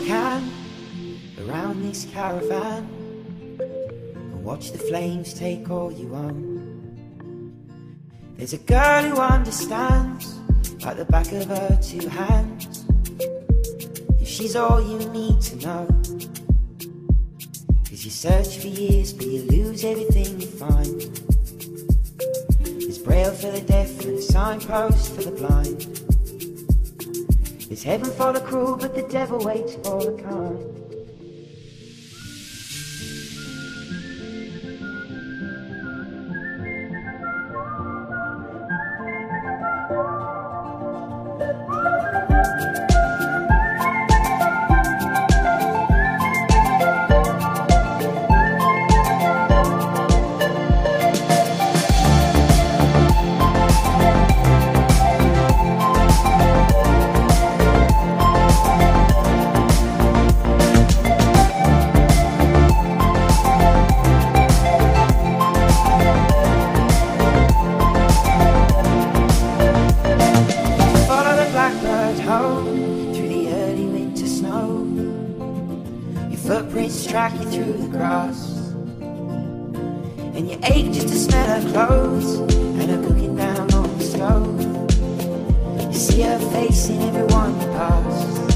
Can around this caravan and watch the flames take all you own. There's a girl who understands like the back of her two hands. If she's all you need to know, 'cause you search for years but you lose everything you find. There's braille for the deaf and a signpost for the blind. There's heaven for the cruel, but the devil waits for the kind. Footprints track you through the grass, and you ache just to smell her clothes and her cooking down on the stove. You see her face in everyone you pass.